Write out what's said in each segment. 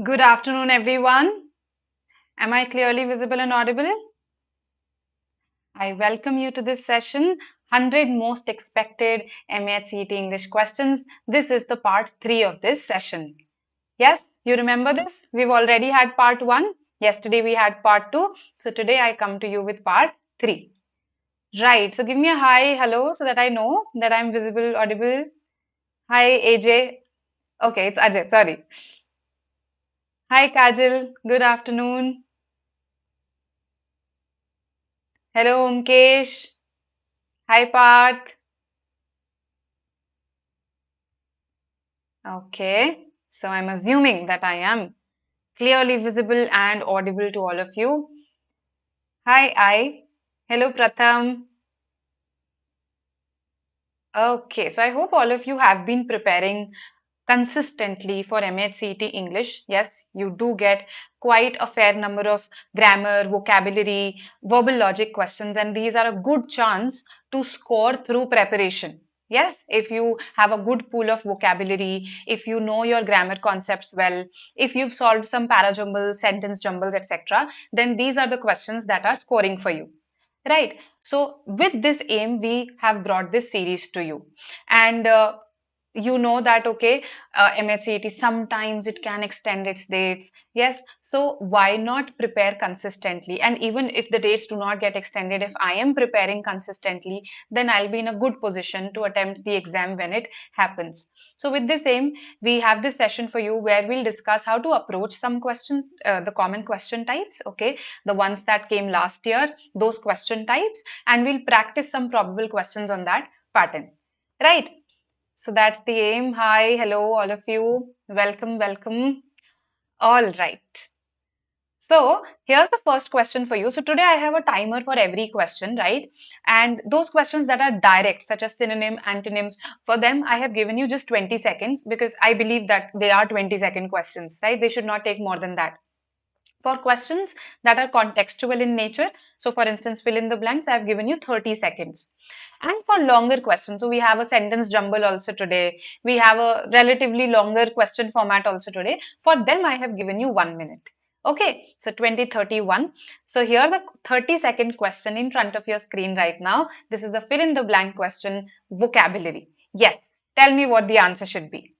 Good afternoon, everyone. Am I clearly visible and audible? I welcome you to this session, 100 Most Expected MAHCET English Questions. This is the part 3 of this session. Yes, you remember this? We've already had part 1. Yesterday we had part 2. So today I come to you with part 3. Right, so give me a hi, hello, so that I know that I'm visible, audible. Hi, AJ. Okay, it's Ajay, sorry. Hi, Kajal. Good afternoon. Hello, Umkesh. Hi, Parth. Okay, so I'm assuming that I am clearly visible and audible to all of you. Hi, I. Hello, Pratham. Okay, so I hope all of you have been preparing consistently for MHCET English. Yes, you do get quite a fair number of grammar, vocabulary, verbal logic questions, and these are a good chance to score through preparation. Yes, if you have a good pool of vocabulary, if you know your grammar concepts well, if you've solved some parajumbles, sentence jumbles, etc., then these are the questions that are scoring for you. Right. So, with this aim, we have brought this series to you. And you know that, okay, MHCET, sometimes it can extend its dates. Yes. So, why not prepare consistently? And even if the dates do not get extended, if I am preparing consistently, then I'll be in a good position to attempt the exam when it happens. So, with this aim, we have this session for you where we'll discuss how to approach some questions, the common question types, okay, the ones that came last year, those question types, and we'll practice some probable questions on that pattern. Right? So that's the aim. Hi, hello, all of you. Welcome, welcome. All right. So here's the first question for you. So today I have a timer for every question, right? And those questions that are direct, such as synonym, antonyms, for them I have given you just 20 seconds because I believe that they are 20-second questions, right? They should not take more than that. For questions that are contextual in nature, so for instance, fill in the blanks, I have given you 30 seconds. And for longer questions, so we have a sentence jumble also today. We have a relatively longer question format also today. For them, I have given you 1 minute. Okay, so 20, 31. So here's a 30-second question in front of your screen right now. This is a fill in the blank question, vocabulary. Yes, tell me what the answer should be.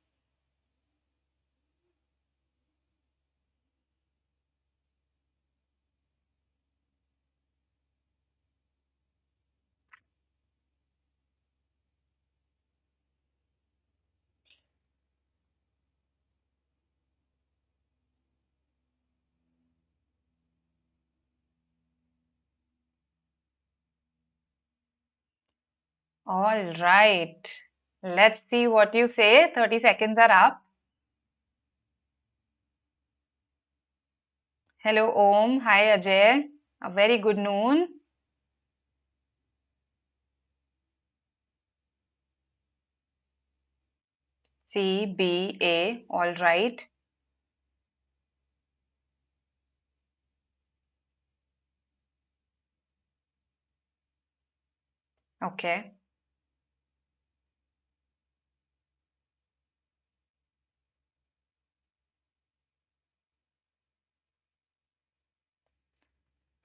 All right. Let's see what you say. 30 seconds are up. Hello, Om. Hi, Ajay. A very good noon. C, B, A. All right. Okay.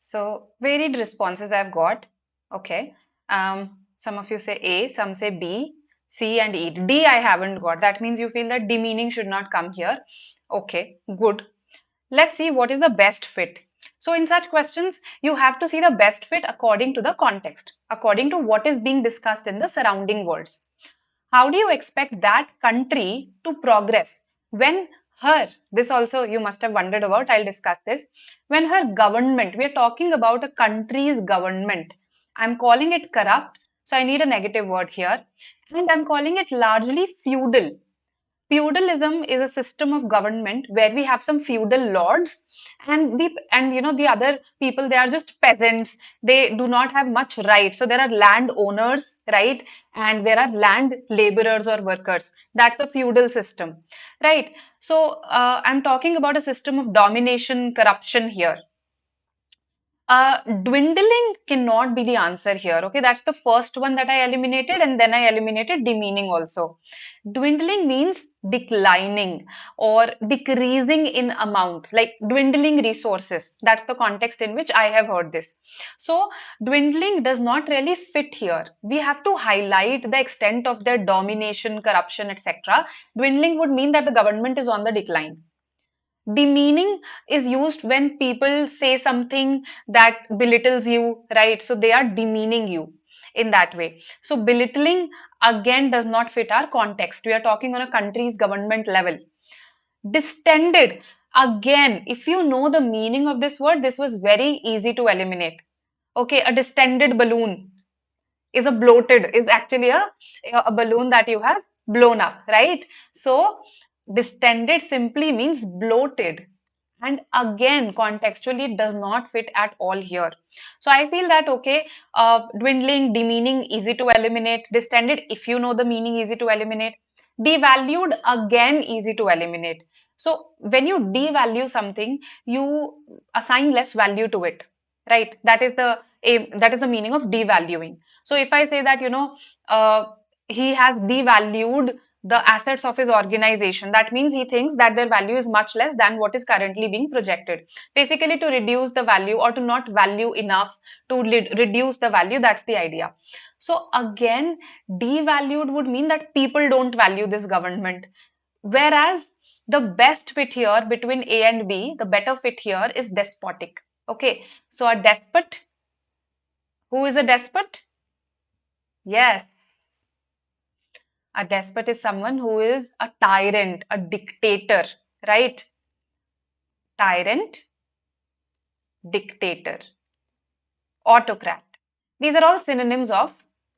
So, varied responses I've got. Okay. Some of you say A, some say B, C, and E. D, I haven't got. That means you feel that demeaning should not come here. Okay, good. Let's see what is the best fit. So in such questions, you have to see the best fit according to the context, according to what is being discussed in the surrounding words. How do you expect that country to progress when this also you must have wondered about, I'll discuss this, when her government, we are talking about a country's government, I'm calling it corrupt, so I need a negative word here, and I'm calling it largely feudal. Feudalism is a system of government where we have some feudal lords, and the other people, they are just peasants. They do not have much right. So there are land owners, right? And there are land laborers or workers. That's a feudal system, right? So I'm talking about a system of domination, corruption here. Dwindling cannot be the answer here. Okay, that's the first one that I eliminated, and then I eliminated demeaning also. Dwindling means declining or decreasing in amount, like dwindling resources. That's the context in which I have heard this. So, dwindling does not really fit here. We have to highlight the extent of their domination, corruption, etc. Dwindling would mean that the government is on the decline. Demeaning is used when people say something that belittles you, right? So they are demeaning you in that way. So belittling again does not fit our context. We are talking on a country's government level. Distended, again, if you know the meaning of this word, this was very easy to eliminate. Okay, a distended balloon is a bloated, is actually a balloon that you have blown up, right? So distended simply means bloated. And again, contextually, it does not fit at all here. So I feel that, okay, dwindling, demeaning, easy to eliminate. Distended, if you know the meaning, easy to eliminate. Devalued, again, easy to eliminate. So when you devalue something, you assign less value to it, right? That is the meaning of devaluing. So if I say that, uh, he has devalued the assets of his organization, that means he thinks that their value is much less than what is currently being projected. Basically, to reduce the value or to not value enough to reduce the value, that's the idea. So again, devalued would mean that people don't value this government. Whereas the best fit here between A and B, the better fit here is despotic. Okay, so a despot, who is a despot? Yes, a despot is someone who is a tyrant, a dictator, right? Tyrant, dictator, autocrat. These are all synonyms of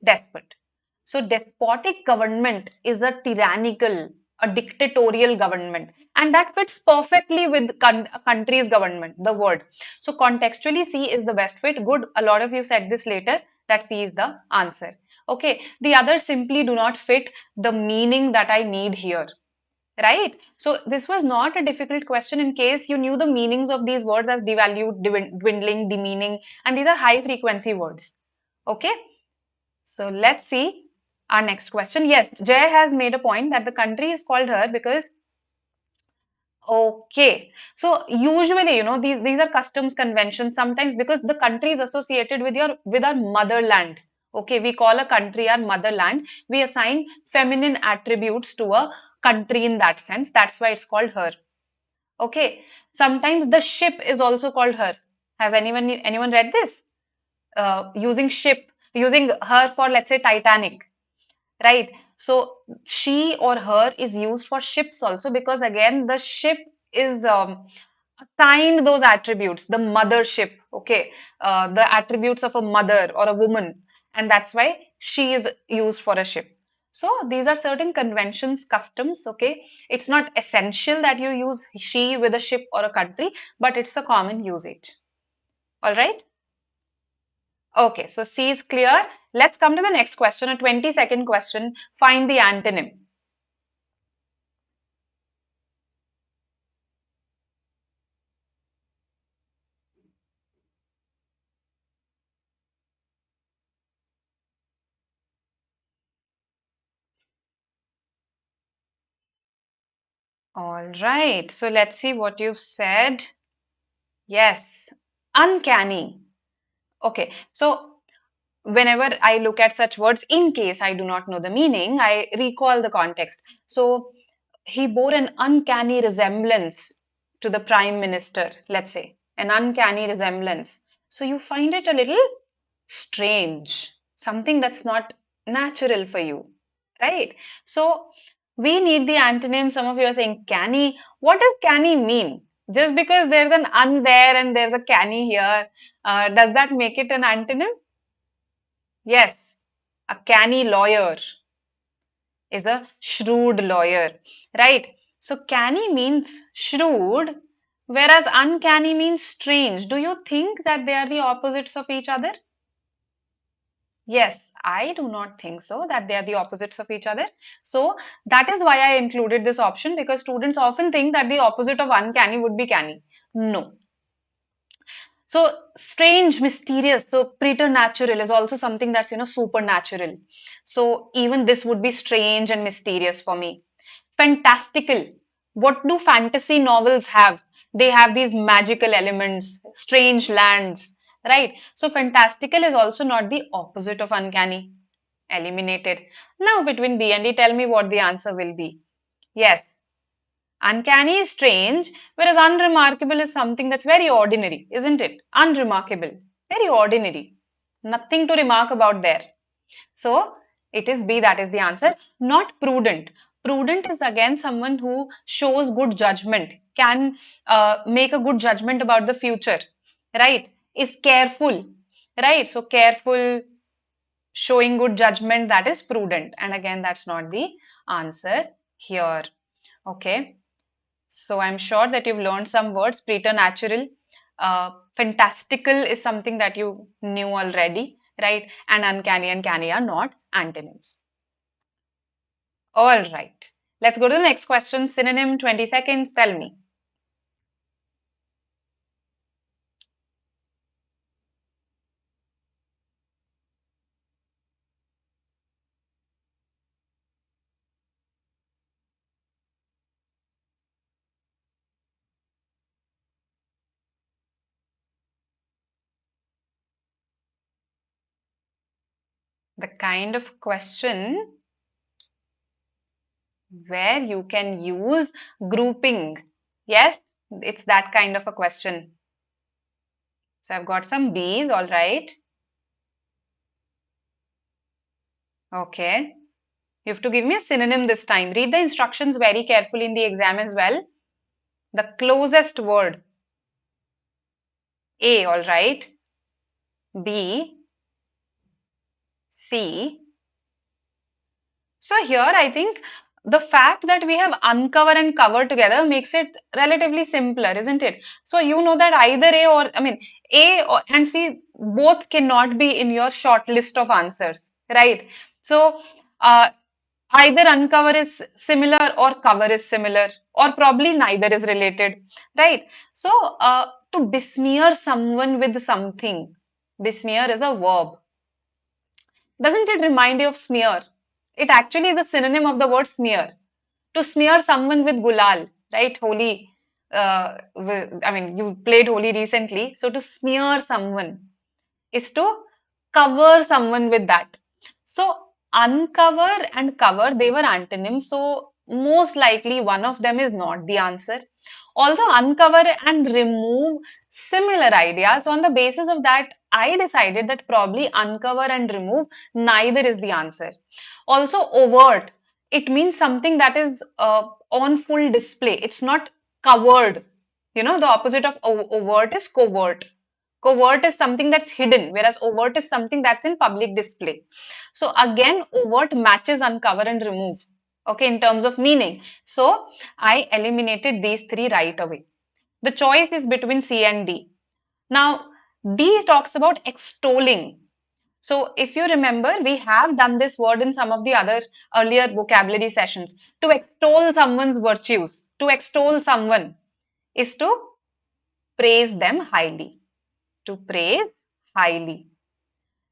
despot. So, despotic government is a tyrannical, a dictatorial government, and that fits perfectly with a country's government, the word. So, contextually, C is the best fit. Good. A lot of you said this later that C is the answer. Okay. The others simply do not fit the meaning that I need here. Right? So this was not a difficult question in case you knew the meanings of these words as devalued, dwindling, demeaning, and these are high frequency words. Okay? So let's see our next question. Yes, Jay has made a point that the country is called her because okay. So usually, these are customs conventions sometimes because the country is associated with our motherland. Okay, we call a country our motherland. We assign feminine attributes to a country in that sense. That's why it's called her. Okay. Sometimes the ship is also called hers. Has anyone read this? Using ship, using her for, let's say, Titanic, right? So she or her is used for ships also because again the ship is assigned those attributes, the mothership, okay, the attributes of a mother or a woman, and that's why she is used for a ship. So these are certain conventions, customs, okay. It's not essential that you use she with a ship or a country, but it's a common usage. All right. Okay, so C is clear. Let's come to the next question, a 20-second question. Find the antonym. All right, so let's see what you've said. Yes, uncanny. Okay, so whenever I look at such words, in case I do not know the meaning, I recall the context. So he bore an uncanny resemblance to the prime minister, let's say, an uncanny resemblance. So you find it a little strange, something that's not natural for you, right? So we need the antonym. Some of you are saying canny. What does canny mean? Just because there's an un there and there's a canny here, does that make it an antonym? Yes, a canny lawyer is a shrewd lawyer, right? So canny means shrewd, whereas uncanny means strange. Do you think that they are the opposites of each other? Yes, I do not think so, that they are the opposites of each other. So that is why I included this option because students often think that the opposite of uncanny would be canny. No. So strange, mysterious. So preternatural is also something that's, supernatural. So even this would be strange and mysterious for me. Fantastical. What do fantasy novels have? They have these magical elements, strange lands, right? So fantastical is also not the opposite of uncanny. Eliminated. Now between B and D, tell me what the answer will be. Yes. Uncanny is strange, whereas unremarkable is something that's very ordinary, isn't it? Unremarkable, very ordinary. Nothing to remark about there. So it is B, that is the answer. Not prudent. Prudent is again someone who shows good judgment, can make a good judgment about the future, right? Is careful, right? So careful, showing good judgment, that is prudent. And again, that's not the answer here. Okay. So I'm sure that you've learned some words. Preternatural, fantastical is something that you knew already, right? And uncanny and canny are not antonyms. All right. Let's go to the next question. Synonym, 20 seconds. Tell me. The kind of question where you can use grouping. Yes, it's that kind of a question. So I've got some B's, all right. Okay. You have to give me a synonym this time. Read the instructions very carefully in the exam as well. The closest word. A, all right. B, C. So here I think the fact that we have uncover and cover together makes it relatively simpler, isn't it? So you know that either A or, I mean, and C both cannot be in your short list of answers, right? So uh, either uncover is similar or cover is similar, or probably neither is related, right? So to besmear someone with something, besmear is a verb. Doesn't it remind you of smear? It actually is a synonym of the word smear. To smear someone with gulal, right? Holi. I mean, you played Holi recently. So to smear someone is to cover someone with that. So uncover and cover, they were antonyms. So most likely one of them is not the answer. Also, uncover and remove, similar ideas. On the basis of that, I decided that probably uncover and remove, neither is the answer. Also, overt, it means something that is on full display. It's not covered. You know, the opposite of overt is covert. Covert is something that's hidden, whereas overt is something that's in public display. So again, overt matches uncover and remove. Okay, in terms of meaning. So I eliminated these three right away. The choice is between C and D. Now, D talks about extolling. So if you remember, we have done this word in some of the other earlier vocabulary sessions. To extol someone's virtues, to extol someone is to praise them highly. To praise highly.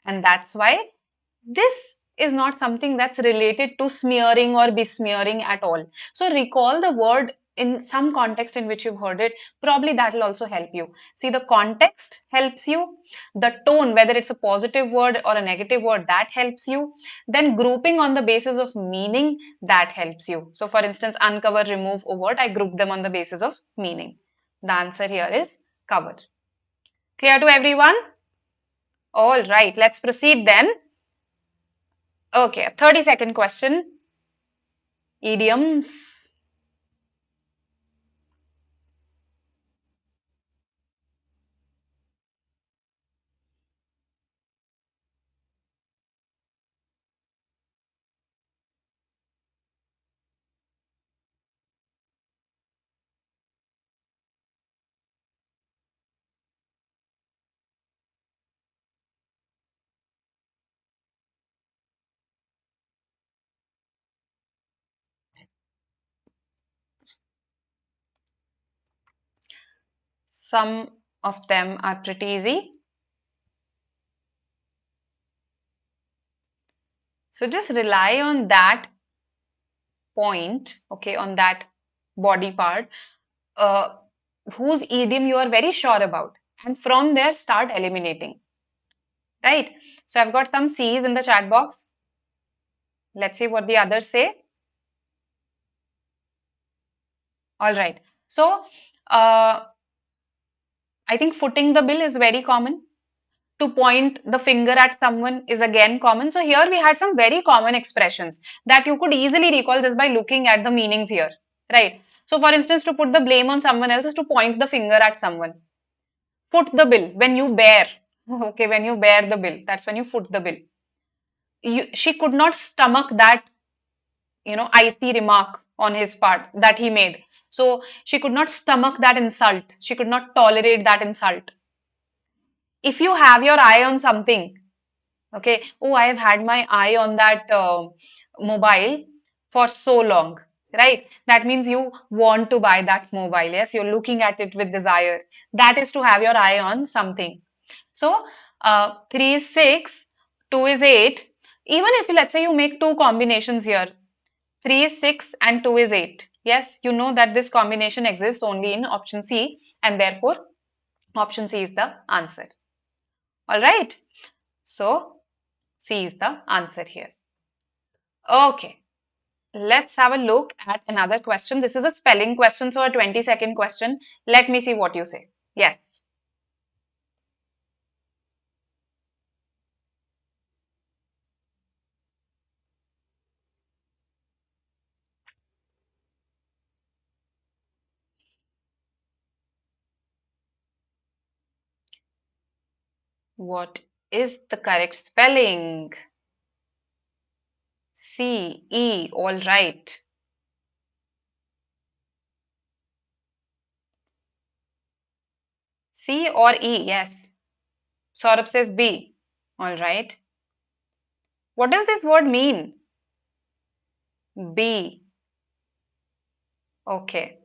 And that's why this is not something that's related to smearing or besmearing at all. So recall the word in some context in which you've heard it. Probably that will also help you. See, the context helps you. The tone, whether it's a positive word or a negative word, that helps you. Then grouping on the basis of meaning, that helps you. So for instance, uncover, remove, overt, I group them on the basis of meaning. The answer here is cover. Clear to everyone? All right, let's proceed then. Okay, 30-second question. Idioms. Some of them are pretty easy. So just rely on that point, okay, on that body part, uh, whose idiom you are very sure about. And from there, start eliminating, right? So I've got some C's in the chat box. Let's see what the others say. All right. So I think footing the bill is very common. To point the finger at someone is again common. So here we had some very common expressions that you could easily recall just by looking at the meanings here, right? So for instance, to put the blame on someone else is to point the finger at someone. Foot the bill when you bear, okay, when you bear the bill, that's when you foot the bill. She could not stomach that, icy remark on his part that he made. So she could not stomach that insult. She could not tolerate that insult. If you have your eye on something, okay, oh, I have had my eye on that mobile for so long, right? That means you want to buy that mobile. Yes, you're looking at it with desire. That is to have your eye on something. So, 3 is 6, 2 is 8. Even if, let's say, you make two combinations here, 3 is 6 and 2 is 8. Yes, you know that this combination exists only in option C, and therefore option C is the answer. All right. So, C is the answer here. Okay, let's have a look at another question. This is a spelling question, so a 20-second question. Let me see what you say. Yes. What is the correct spelling? C, E, all right. C or E, yes. Saurabh says B. All right. What does this word mean? B. Okay.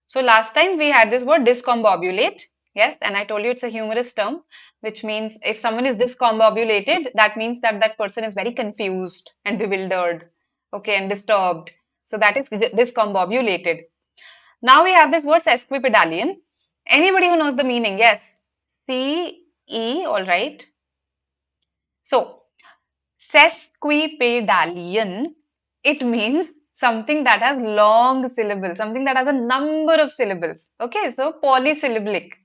So last time we had this word discombobulate. Yes, and I told you it's a humorous term, which means if someone is discombobulated, that means that that person is very confused and bewildered, okay, and disturbed. So that is discombobulated. Now we have this word sesquipedalian. Anybody who knows the meaning? Yes. C E, all right. So sesquipedalian, it means something that has long syllables, something that has a number of syllables. Okay, so polysyllabic.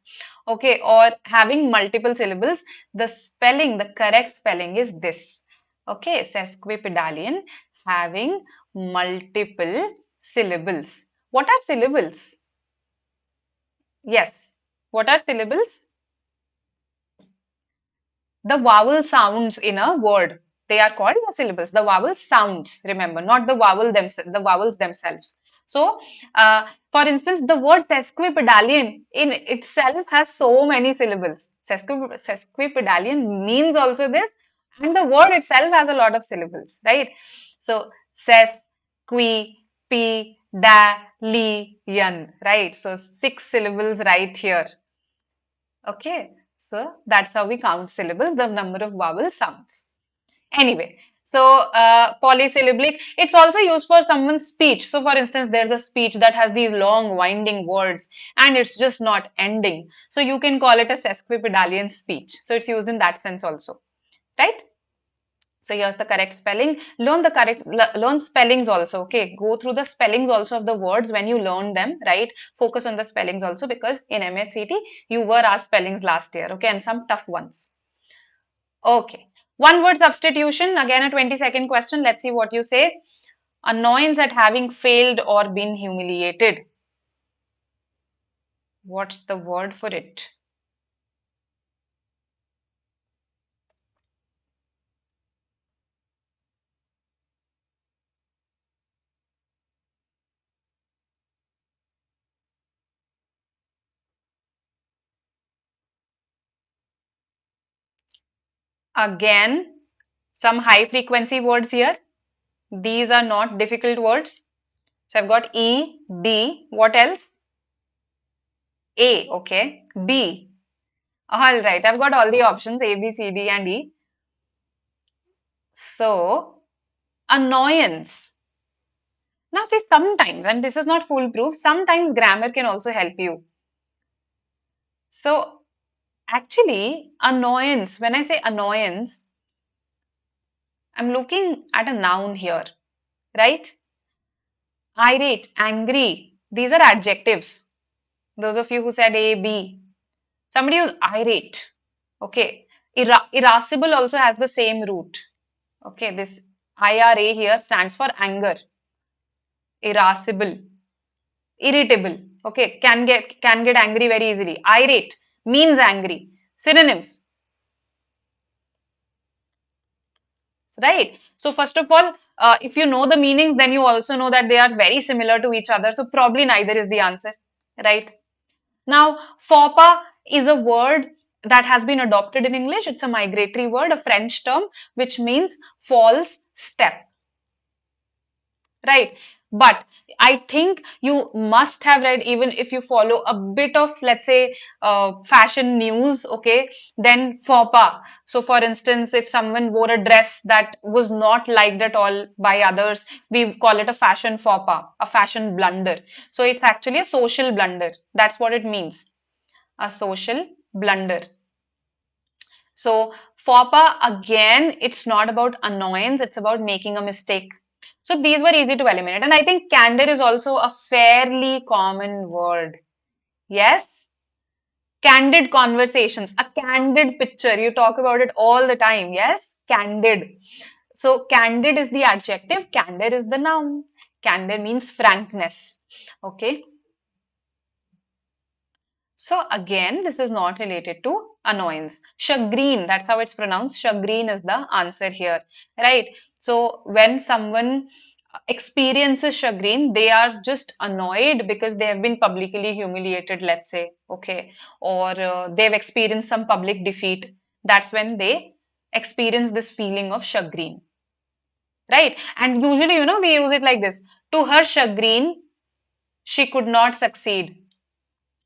Okay, or having multiple syllables. The spelling, the correct spelling is this. Okay, sesquipedalian, having multiple syllables. What are syllables? Yes. What are syllables? The vowel sounds in a word. They are called the syllables. The vowel sounds, remember, not the vowels themselves. So, for instance, the word sesquipedalian in itself has so many syllables. Sesquipedalian means also this, and the word itself has a lot of syllables, right? So, sesquipedalian, right? So, six syllables right here. Okay, so that's how we count syllables, the number of vowel sounds. Anyway, so polysyllabic, it's also used for someone's speech. So for instance, there's a speech that has these long winding words and it's just not ending. So you can call it a sesquipedalian speech. So it's used in that sense also, right? So here's the correct spelling. Learn spellings also. Okay, go through the spellings also of the words when you learn them, right? Focus on the spellings also because in MHCT you were asked spellings last year, okay, and some tough ones. Okay, one word substitution. Again, a 20-second question. Let's see what you say. Annoyance at having failed or been humiliated. What's the word for it? Again, some high frequency words here. These are not difficult words. So I've got E, D, what else? A, okay. B. All right, I've got all the options A, B, C, D, and E. So, annoyance. Now, see, sometimes, and this is not foolproof, sometimes grammar can also help you. So, actually, annoyance, when I say annoyance, I'm looking at a noun here, right? Irate, angry, these are adjectives. Those of you who said A, B, somebody who's irate, okay. Irascible also has the same root, okay. This IRA here stands for anger, irascible, irritable, okay. Can get angry very easily. Irate means angry. Synonyms, right? So first of all, if you know the meanings, then you also know that they are very similar to each other. So probably neither is the answer, right? Now, FOPA is a word that has been adopted in English. It's a migratory word, a French term, which means false step, right? But I think you must have read, even if you follow a bit of, let's say, fashion news, okay, then faux pas. So, for instance, if someone wore a dress that was not liked at all by others, we call it a fashion faux pas, a fashion blunder. So, it's actually a social blunder. That's what it means, a social blunder. So, faux pas, again, it's not about annoyance, it's about making a mistake. So, these were easy to eliminate. And I think candor is also a fairly common word. Yes? Candid conversations, a candid picture. You talk about it all the time. Yes? Candid. So, candid is the adjective, candor is the noun. Candor means frankness. Okay? So again, this is not related to annoyance. Chagrin, that's how it's pronounced. Chagrin is the answer here, right? So when someone experiences chagrin, they are just annoyed because they have been publicly humiliated, let's say, okay, or they've experienced some public defeat. That's when they experience this feeling of chagrin, right? And usually, we use it like this. To her chagrin, she could not succeed.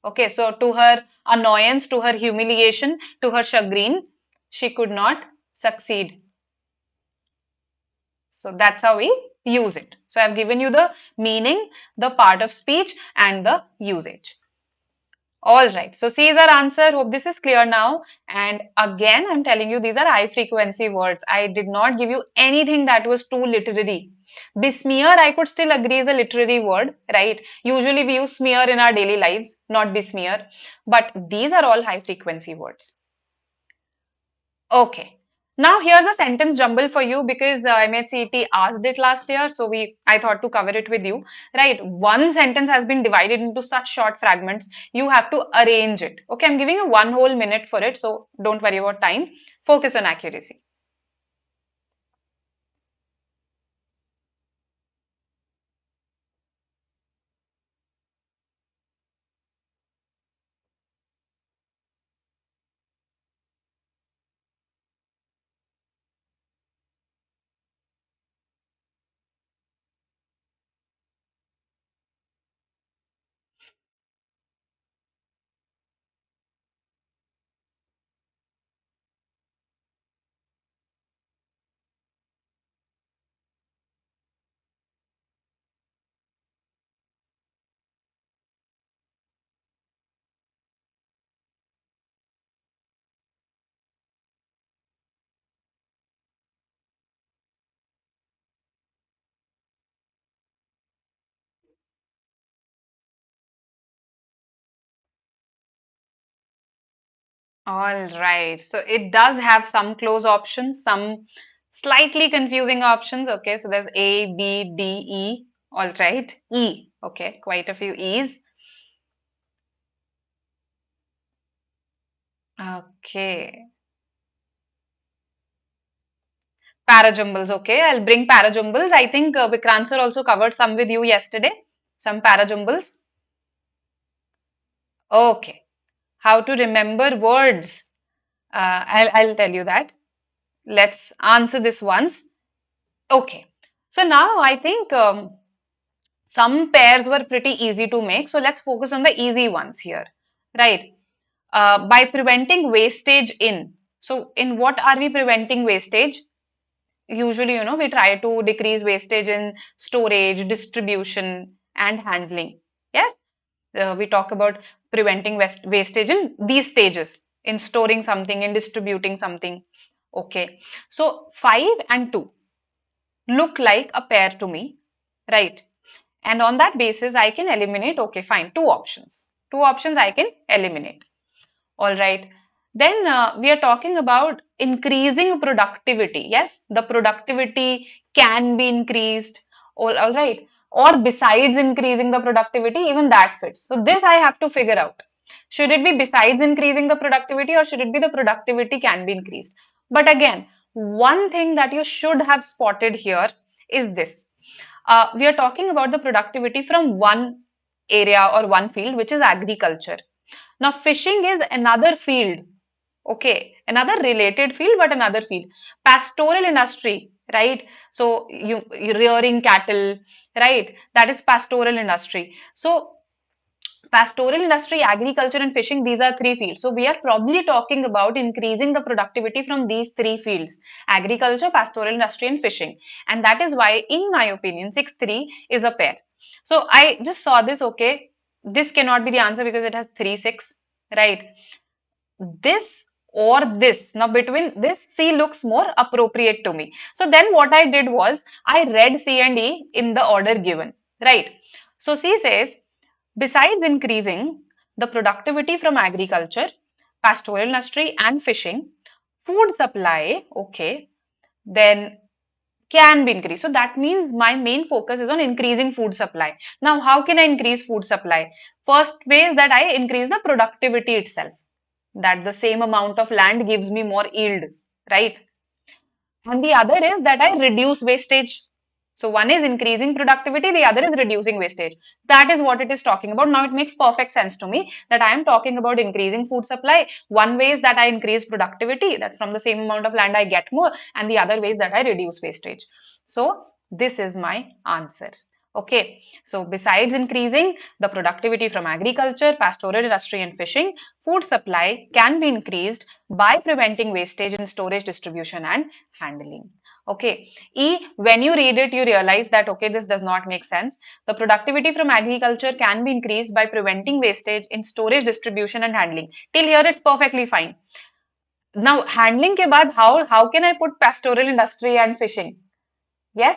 Okay, so to her annoyance, to her humiliation, to her chagrin, she could not succeed. So that's how we use it. So I've given you the meaning, the part of speech, and the usage. All right, so C is our answer. Hope this is clear now. And again, I'm telling you, these are high frequency words. I did not give you anything that was too literary. Besmear, I could still agree is a literary word, right? Usually we use smear in our daily lives, not besmear. But these are all high frequency words. Okay. Now here's a sentence jumble for you because MHCET asked it last year, so I thought to cover it with you. Right, one sentence has been divided into such short fragments. You have to arrange it. Okay, I'm giving you 1 whole minute for it, so don't worry about time. Focus on accuracy. All right, so it does have some close options, some slightly confusing options. Okay, so there's A, B, D, E. All right, E. Okay, quite a few E's. Okay. Parajumbles, okay. I'll bring parajumbles. I think Vikrant sir also covered some with you yesterday. Some parajumbles. Okay. How to remember words. I'll tell you that. Let's answer this once. Okay. So now I think some pairs were pretty easy to make. So let's focus on the easy ones here. right? By preventing wastage in. So, in what are we preventing wastage? Usually, we try to decrease wastage in storage, distribution, and handling. Yes, we talk about preventing wastage in these stages, in storing something, in distributing something. Okay, so 5 and 2 look like a pair to me, right? And on that basis, I can eliminate, okay, fine, two options. Two options I can eliminate. All right. Then we are talking about increasing productivity. Yes, the productivity can be increased. All right. Or besides increasing the productivity, even that fits. So this I have to figure out. Should it be besides increasing the productivity or should it be the productivity can be increased? But again, one thing that you should have spotted here is this. We are talking about the productivity from one area or one field, which is agriculture. Now, fishing is another field, okay, another related field, but another field. Pastoral industry, right? So, you rearing cattle, right? That is pastoral industry. So, pastoral industry, agriculture, and fishing, these are three fields. So, we are probably talking about increasing the productivity from these three fields: agriculture, pastoral industry, and fishing. And that is why, in my opinion, 6-3 is a pair. So, I just saw this, okay. This cannot be the answer because it has 3-6, right? This or this. Now, between this, C looks more appropriate to me. So, then what I did was I read C and E in the order given, right? So, C says, besides increasing the productivity from agriculture, pastoral industry, and fishing, food supply, okay, then can be increased. So that means my main focus is on increasing food supply. Now, how can I increase food supply? First way is that I increase the productivity itself, that the same amount of land gives me more yield, right? And the other is that I reduce wastage. So one is increasing productivity, the other is reducing wastage. That is what it is talking about. Now it makes perfect sense to me that I am talking about increasing food supply. One way is that I increase productivity, that's from the same amount of land I get more, and the other way is that I reduce wastage. So this is my answer. Okay, so besides increasing the productivity from agriculture, pastoral industry, and fishing, food supply can be increased by preventing wastage in storage, distribution, and handling. Okay, E, when you read it, you realize that, okay, this does not make sense. The productivity from agriculture can be increased by preventing wastage in storage, distribution, and handling. Till here, it's perfectly fine. Now, handling ke baad, how can I put pastoral industry and fishing? Yes,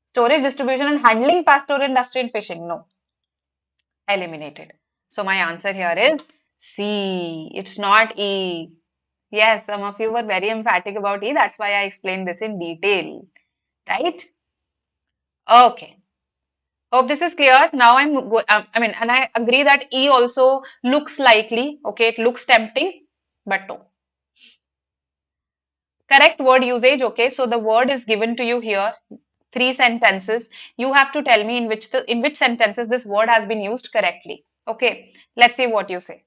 storage, distribution, and handling pastoral industry and fishing. No, eliminated. So my answer here is C. It's not E. Yes, some of you were very emphatic about E. That's why I explained this in detail, right? Okay. Hope this is clear. Now and I agree that E also looks likely. Okay, it looks tempting, but no. Correct word usage. Okay, so the word is given to you here. Three sentences. You have to tell me in which sentences this word has been used correctly. Okay, let's see what you say.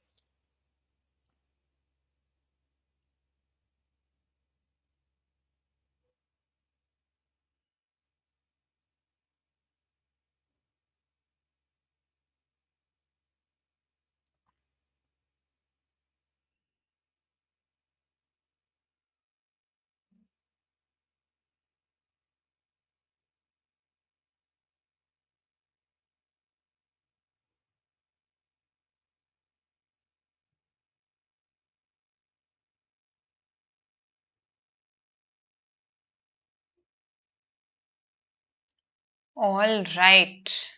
All right.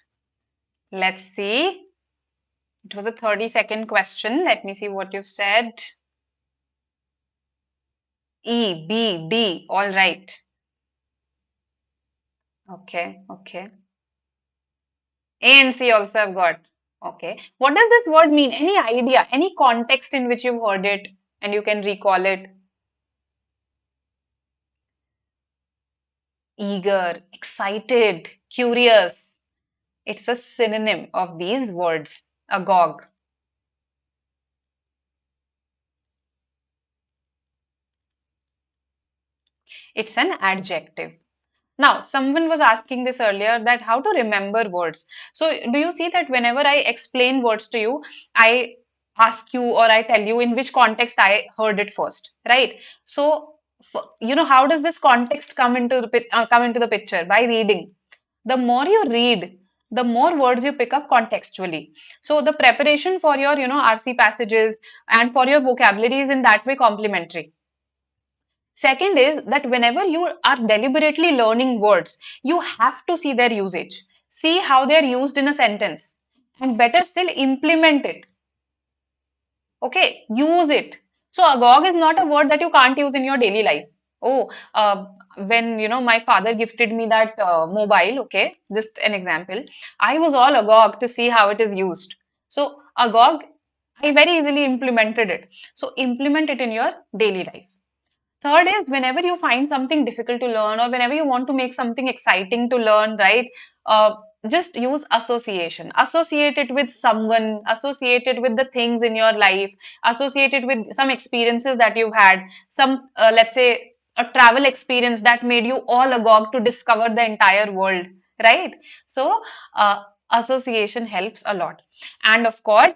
Let's see. It was a 30-second question. Let me see what you've said. E, B, D. All right. Okay, okay. A and C also have got. Okay. What does this word mean? Any idea? Any context in which you've heard it and you can recall it? Eager, excited, curious. It's a synonym of these words. Agog. It's an adjective. Now, someone was asking this earlier that how to remember words. So, do you see that whenever I explain words to you, I ask you or I tell you in which context I heard it first, right? So, how does this context come into the picture? By reading. The more you read, the more words you pick up contextually. So the preparation for your, RC passages and for your vocabulary is in that way complementary. Second is that whenever you are deliberately learning words, you have to see their usage, see how they are used in a sentence, and better still implement it. Okay, use it. So agog is not a word that you can't use in your daily life. Oh, when my father gifted me that mobile, okay, just an example. I was all agog to see how it is used. So agog, I very easily implemented it. So implement it in your daily life. Third is whenever you find something difficult to learn or whenever you want to make something exciting to learn, right? Just use association. Associate it with someone, associate it with the things in your life, associate it with some experiences that you've had, some, let's say, a travel experience that made you all agog to discover the entire world, right? So, association helps a lot. And of course,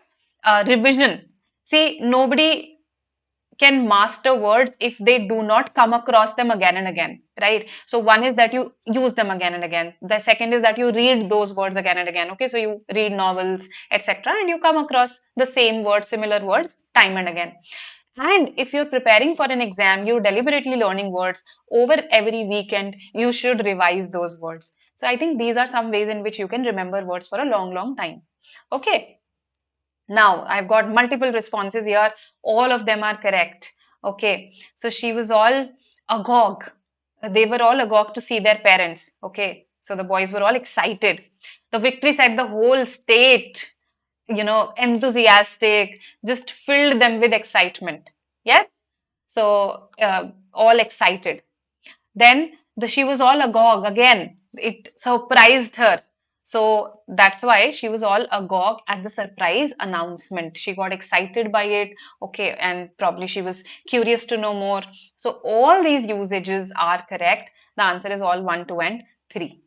revision. See, nobody can master words if they do not come across them again and again, right? So one is that you use them again and again. The second is that you read those words again and again. Okay, so you read novels, etc., and you come across the same words, similar words, time and again. And if you're preparing for an exam, you're deliberately learning words over every weekend, you should revise those words. So I think these are some ways in which you can remember words for a long, long time. Okay. Now, I've got multiple responses here. All of them are correct. Okay. So she was all agog. They were all agog to see their parents. Okay. So the boys were all excited. The victory set the whole state, enthusiastic, just filled them with excitement. Yes. So, all excited. Then she was all agog again. It surprised her. So that's why she was all agog at the surprise announcement. She got excited by it. Okay, and probably she was curious to know more. So all these usages are correct. The answer is all 1, 2, and 3.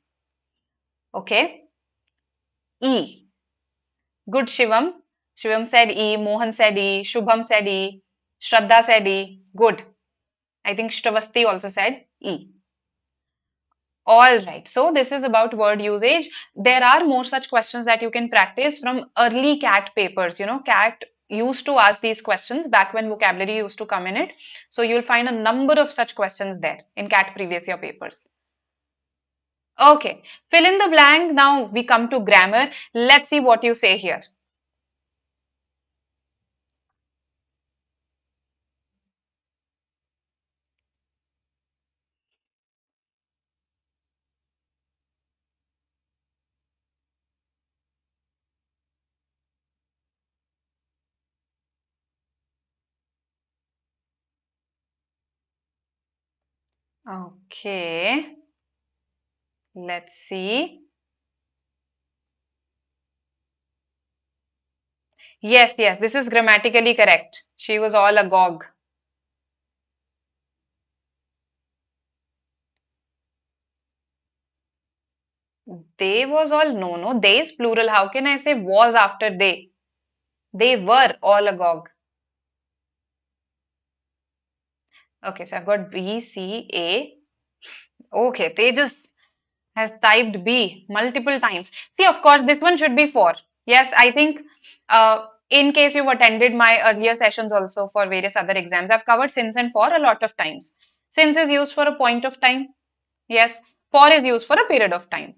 Okay. E. Good, Shivam. Shivam said E. Mohan said E. Shubham said E. Shraddha said E. Good. I think Shtavasti also said E. All right, so this is about word usage. There are more such questions that you can practice from early CAT papers. CAT used to ask these questions back when vocabulary used to come in it. So you'll find a number of such questions there in CAT previous year papers. Okay, fill in the blank. Now we come to grammar. Let's see what you say here. Okay, let's see. Yes, yes, this is grammatically correct. She was all agog. They was all no, no. They is plural. How can I say was after they? They were all agog. Okay, so I've got B, C, A. Okay, Tejas has typed B multiple times. See, of course, this one should be 4. Yes, I think in case you've attended my earlier sessions also for various other exams, I've covered since and for a lot of times. Since is used for a point of time. Yes, for is used for a period of time.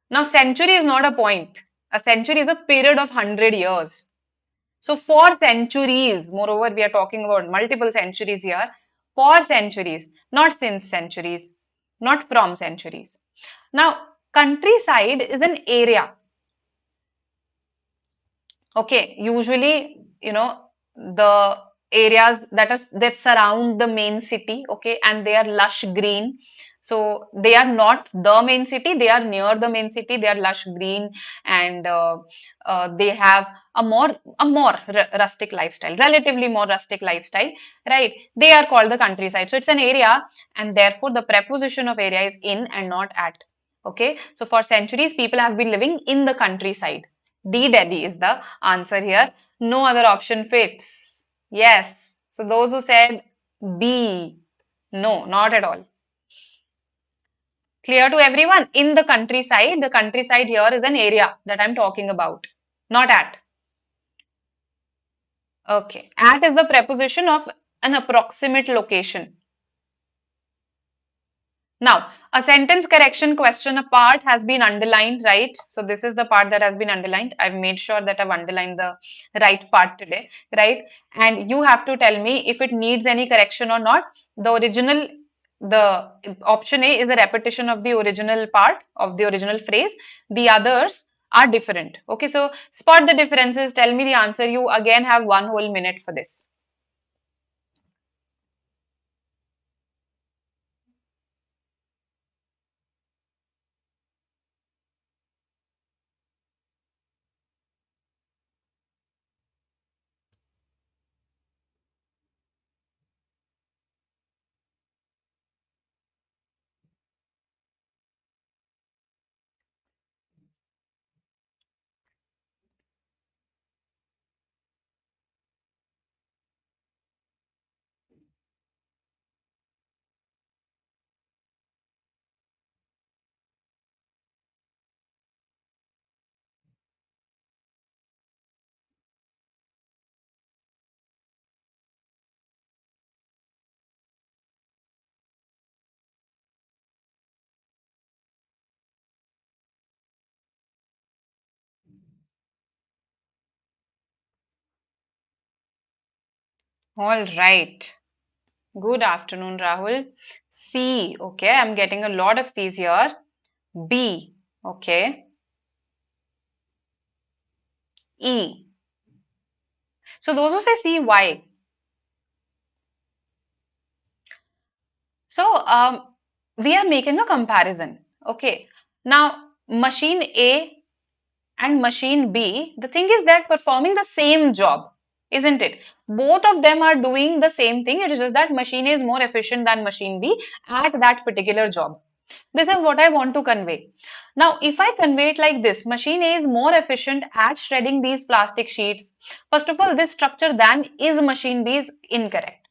Now, century is not a point. A century is a period of 100 years. So for centuries, moreover, we are talking about multiple centuries here, for centuries, not since centuries, not from centuries. Now, countryside is an area. Okay, usually, the areas that surround the main city, okay, and they are lush green. So they are not the main city, they are near the main city, they are lush green, and they have a more rustic lifestyle, relatively more rustic lifestyle, right? They are called the countryside. So it's an area, and therefore the preposition of area is in and not at. Okay, so for centuries, people have been living in the countryside. D, Delhi is the answer here. No other option fits. Yes. So those who said B, no, not at all. Clear to everyone? In the countryside here is an area that I'm talking about, not at. Okay. At is the preposition of an approximate location. Now, a sentence correction question, a part has been underlined, right? So this is the part that has been underlined. I've made sure that I've underlined the right part today, right? And you have to tell me if it needs any correction or not. The option A is a repetition of the original part of the original phrase. The others are different. Okay, so spot the differences. Tell me the answer. You again have 1 whole minute for this. All right. Good afternoon, Rahul. C, okay, I'm getting a lot of C's here. B, okay. E. So those who say C, why? So we are making a comparison. Okay. Now, machine A and machine B, the thing is that performing the same job, isn't it? Both of them are doing the same thing. It is just that machine A is more efficient than machine B at that particular job. This is what I want to convey. Now, if I convey it like this, machine A is more efficient at shredding these plastic sheets. First of all, this structure than is machine B is incorrect.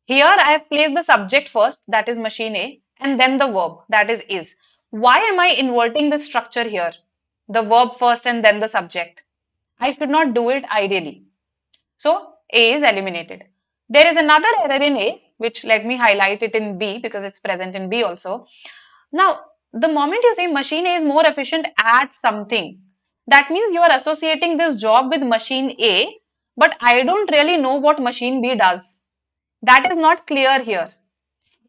Here I have placed the subject first, that is machine A, and then the verb, that is. Why am I inverting the structure here? The verb first and then the subject. I should not do it ideally. So A is eliminated. There is another error in A, which let me highlight it in B because it's present in B also. Now, the moment you say machine A is more efficient at something, that means you are associating this job with machine A, but I don't really know what machine B does. That is not clear here.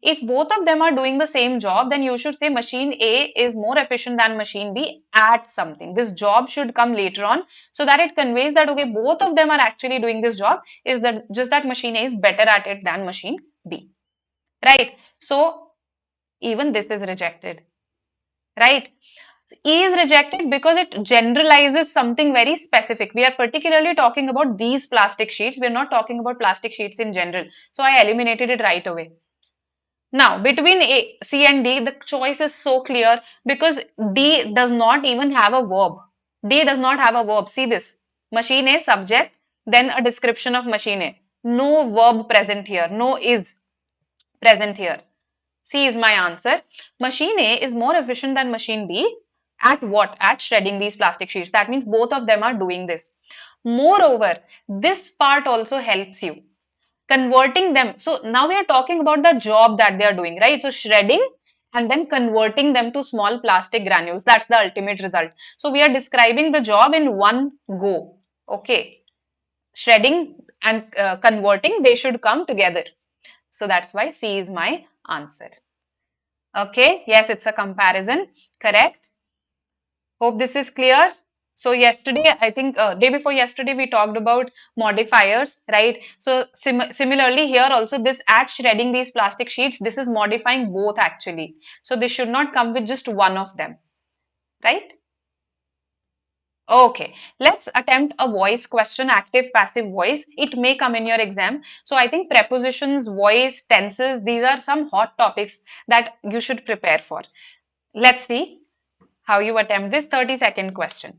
If both of them are doing the same job, then you should say machine A is more efficient than machine B at something. This job should come later on so that it conveys that, okay, both of them are actually doing this job, is that just that machine A is better at it than machine B. Right? So, even this is rejected. Right? E is rejected because it generalizes something very specific. We are particularly talking about these plastic sheets. We are not talking about plastic sheets in general. So I eliminated it right away. Now, between A, C and D, the choice is so clear because D does not even have a verb. D does not have a verb. See this. Machine A, subject, then a description of machine A. No verb present here. No is present here. C is my answer. Machine A is more efficient than machine B at what? At shredding these plastic sheets. That means both of them are doing this. Moreover, this part also helps you converting them. So now we are talking about the job that they are doing, right? So shredding and then converting them to small plastic granules. That's the ultimate result. So we are describing the job in one go. Okay. Shredding and converting, they should come together. So that's why C is my answer. Okay. Yes, it's a comparison. Correct. Hope this is clear. So yesterday, I think day before yesterday, we talked about modifiers, right? So similarly here also this at shredding these plastic sheets, this is modifying both actually. So this should not come with just one of them, right? Okay, let's attempt a voice question, active, passive voice. It may come in your exam. So I think prepositions, voice, tenses, these are some hot topics that you should prepare for. Let's see how you attempt this 30-second question.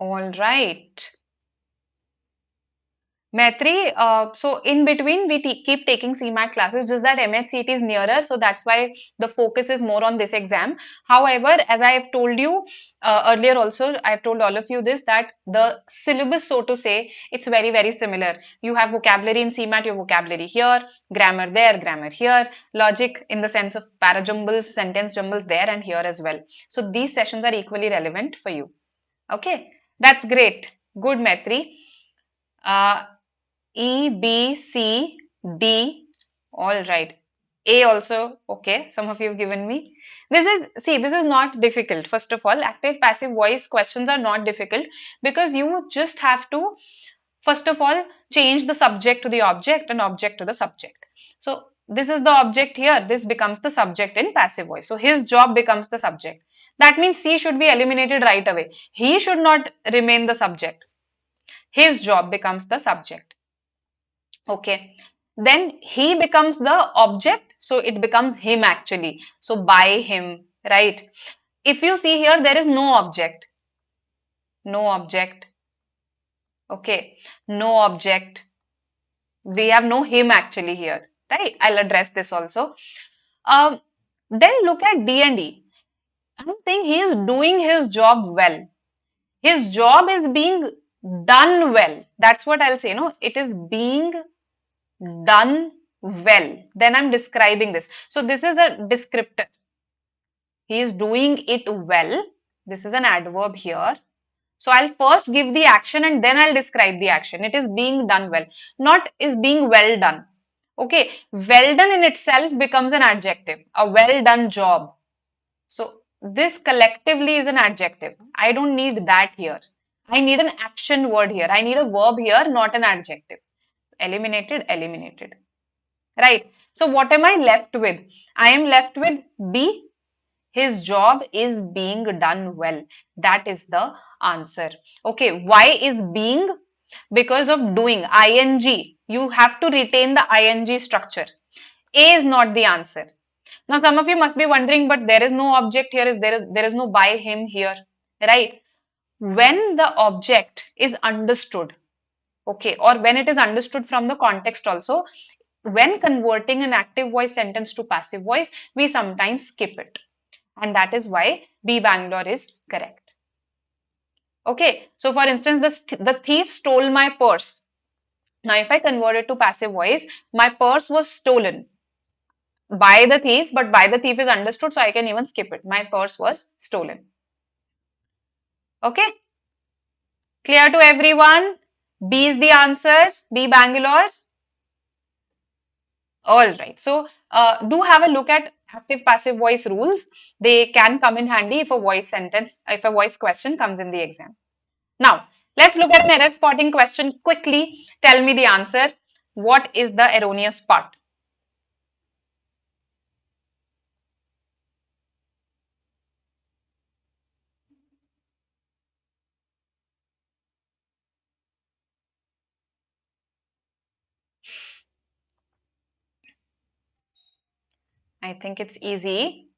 All right. Maitri, so in between we keep taking CMAT classes, just that MHCT is nearer, so that's why the focus is more on this exam. However, as I have told you earlier also, I have told all of you this, that the syllabus, so to say, it's very, very similar. You have vocabulary in CMAT, your vocabulary here, grammar there, grammar here, logic in the sense of parajumbles, sentence jumbles there and here as well. So these sessions are equally relevant for you. Okay, that's great. Good, Maitri. Uh, E, B, C, D. All right. A also. Okay. Some of you have given me. This is not difficult. First of all, active passive voice questions are not difficult because you just have to, first of all, change the subject to the object and object to the subject. So this is the object here. This becomes the subject in passive voice. So his job becomes the subject. That means C should be eliminated right away. He should not remain the subject. His job becomes the subject. Okay, then he becomes the object, so it becomes him actually. So by him, right? If you see here, there is no object, no object. Okay, no object. We have no him actually here, right? I'll address this also. Um, then look at D and E. I'm saying he is doing his job well. His job is being done well. That's what I'll say. No, it is being done well. Then I'm describing this. So this is a descriptor. He is doing it well. This is an adverb here. So I'll first give the action and then I'll describe the action. It is being done well, not is being well done. Okay, well done in itself becomes an adjective, a well done job. So this collectively is an adjective. I don't need that here. I need an action word here. I need a verb here, not an adjective. Eliminated, eliminated. Right. So what am I left with? I am left with B. His job is being done well. That is the answer. Okay. Why is being? Because of doing. ING. You have to retain the ING structure. A is not the answer. Now some of you must be wondering, but there is no object here. There is no by him here. Right. When the object is understood, okay, or when it is understood from the context also, when converting an active voice sentence to passive voice, we sometimes skip it. And that is why B Bangalore is correct. Okay, so for instance, the thief stole my purse. Now, if I convert it to passive voice, my purse was stolen by the thief, but by the thief is understood, so I can even skip it. My purse was stolen. Okay, clear to everyone? B is the answer, B Bangalore. All right. So do have a look at active passive voice rules. They can come in handy if a voice sentence, if a voice question comes in the exam. Now, let's look at an error spotting question quickly. Tell me the answer. What is the erroneous part? I think it's easy.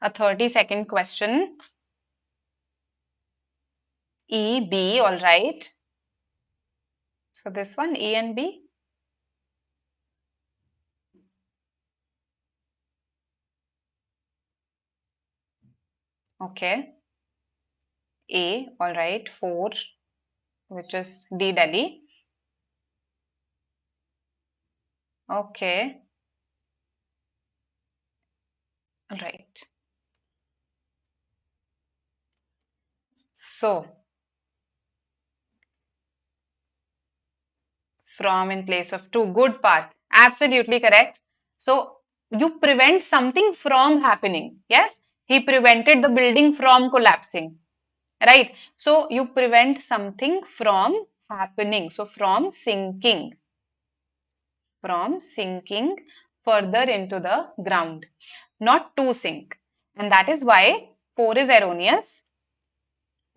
A 30-second question. E, B, all right. So this one, E and B. Okay. A, all right. 4, which is D, Delhi. Okay. All right. So, from in place of to, good part. Absolutely correct. So, you prevent something from happening. Yes, he prevented the building from collapsing. Right. So, you prevent something from happening. So, from sinking further into the ground, not to sink. And that is why 4 is erroneous.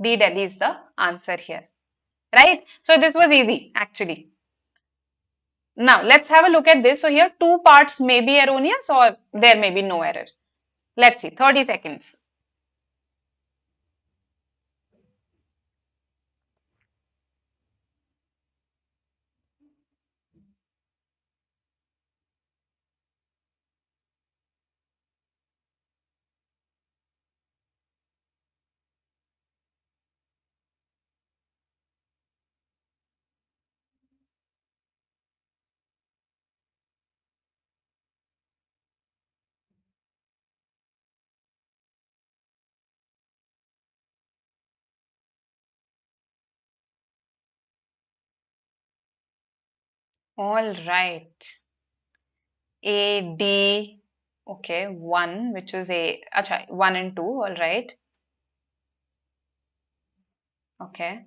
D, Delhi is the answer here. Right. So, this was easy actually. Now, let's have a look at this. So, here two parts may be erroneous or there may be no error. Let's see, 30 seconds. All right. A, D, okay, 1, which is A, acha, 1 and 2, all right, okay.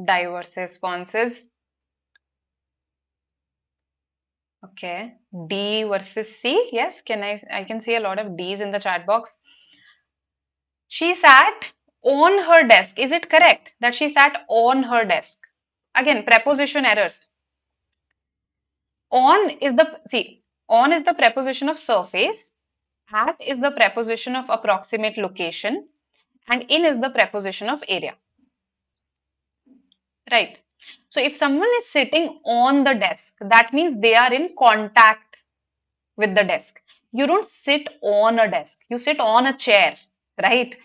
Diverse responses, okay. D versus C, yes, I can see a lot of D's in the chat box. She sat on her desk. Is it correct that she sat on her desk? Again, preposition errors. On is the preposition of surface, at is the preposition of approximate location, and in is the preposition of area. Right. So if someone is sitting on the desk, that means they are in contact with the desk. You don't sit on a desk, you sit on a chair, right?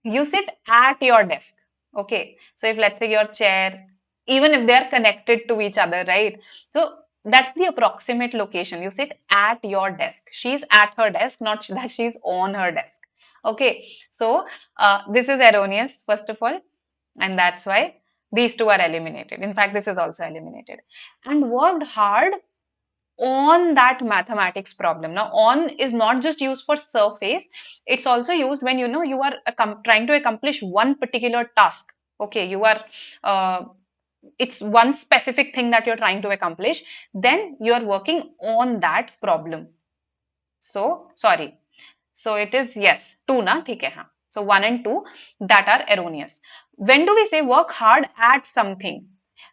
You sit at your desk. Okay. So if let's say your chair, even if they are connected to each other, right? So that's the approximate location. You sit at your desk. She's at her desk, not that she's on her desk. Okay. So this is erroneous, first of all, and that's why these two are eliminated. In fact, this is also eliminated. And worked hard on that mathematics problem. Now, on is not just used for surface, it's also used when you are trying to accomplish one particular task. Okay, it's one specific thing that you're trying to accomplish, then you are working on that problem. So, sorry. So it is yes, 2 na, theek hai, haan. So 1 and 2 that are erroneous. When do we say work hard at something?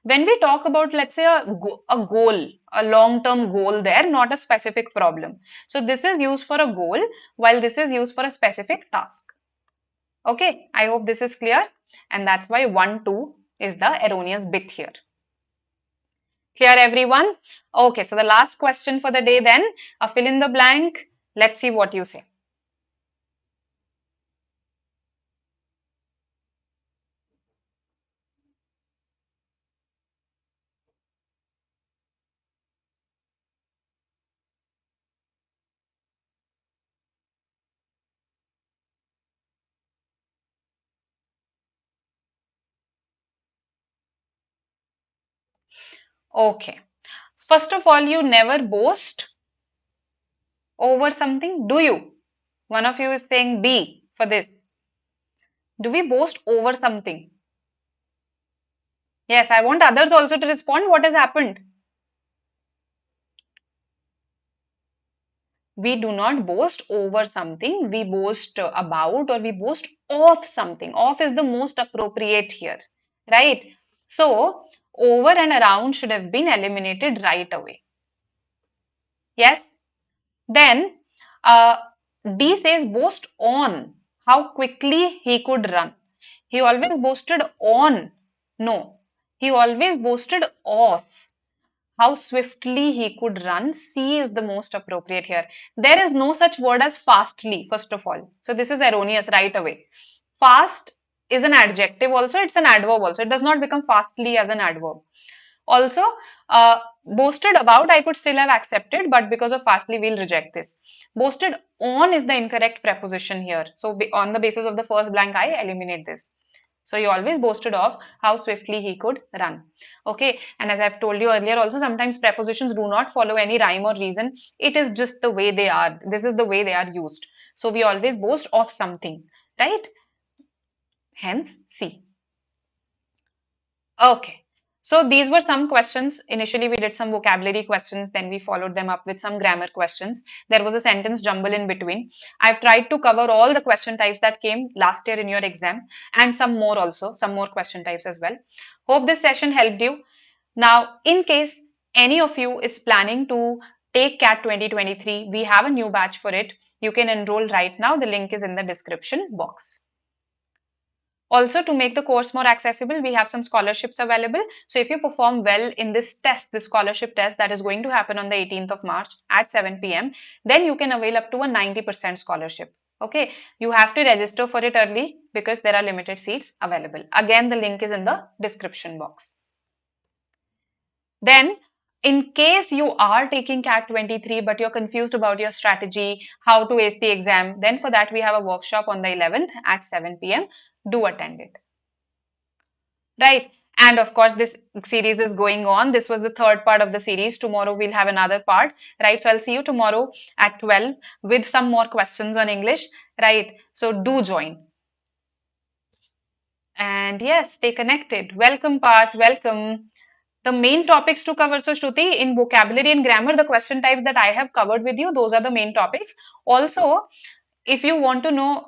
When we talk about, let's say, a goal, a long-term goal there, not a specific problem. So this is used for a goal, while this is used for a specific task. Okay, I hope this is clear. And that's why 1, 2 is the erroneous bit here. Clear, everyone? Okay, so the last question for the day then, a fill in the blank. Let's see what you say. Okay. First of all, you never boast over something, do you? One of you is saying B for this. Do we boast over something? Yes, I want others also to respond. What has happened? We do not boast over something. We boast about, or we boast of something. Of is the most appropriate here, right? So, over and around should have been eliminated right away. Yes? Then D says boast on how quickly he could run. He always boasted on. No, he always boasted of how swiftly he could run. C is the most appropriate here. There is no such word as fastly, first of all. So this is erroneous right away. Fast is an adjective also, it's an adverb also. It does not become fastly as an adverb. Also, boasted about I could still have accepted, but because of fastly, we'll reject this. Boasted on is the incorrect preposition here. So, on the basis of the first blank, I eliminate this. So, you always boasted of how swiftly he could run. Okay, and as I've told you earlier, also sometimes prepositions do not follow any rhyme or reason. It is just the way they are. This is the way they are used. So, we always boast of something, right? Hence, C. Okay. So these were some questions. Initially, we did some vocabulary questions, then we followed them up with some grammar questions. There was a sentence jumble in between. I've tried to cover all the question types that came last year in your exam and some more also, some more question types as well. Hope this session helped you. Now, in case any of you is planning to take CAT 2023, we have a new batch for it. You can enroll right now. The link is in the description box. Also, to make the course more accessible, we have some scholarships available. So if you perform well in this test, the scholarship test that is going to happen on the 18th of March at 7 p.m., then you can avail up to a 90% scholarship. Okay, you have to register for it early because there are limited seats available. Again, the link is in the description box. Then, in case you are taking CAT 23 but you're confused about your strategy, how to ace the exam, then for that we have a workshop on the 11th at 7 p.m. Do attend it. right? And of course, this series is going on. This was the third part of the series. Tomorrow we'll have another part, right? So I'll see you tomorrow at 12 with some more questions on English, right? So do join. And yes, stay connected. Welcome, Parth. Welcome. The main topics to cover. So, Shruti, in vocabulary and grammar, the question types that I have covered with you, those are the main topics. Also, if you want to know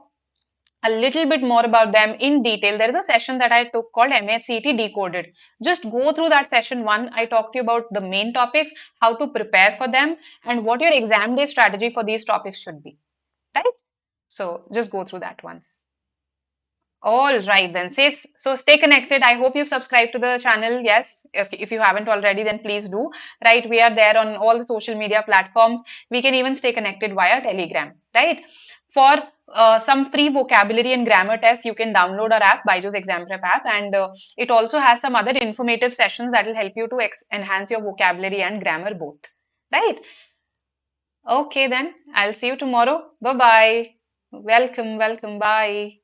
a little bit more about them in detail, there is a session that I took called MAHCET Decoded. Just go through that session one. I talked to you about the main topics, how to prepare for them, and what your exam day strategy for these topics should be. Right? So just go through that once. All right then. So stay connected. I hope you've subscribed to the channel. Yes, if you haven't already, then please do. Right, we are there on all the social media platforms. We can even stay connected via Telegram. Right. For some free vocabulary and grammar tests, you can download our app, BYJU'S Exam Prep app, and it also has some other informative sessions that will help you to enhance your vocabulary and grammar both. Right. Okay then. I'll see you tomorrow. Bye bye. Welcome. Welcome. Bye.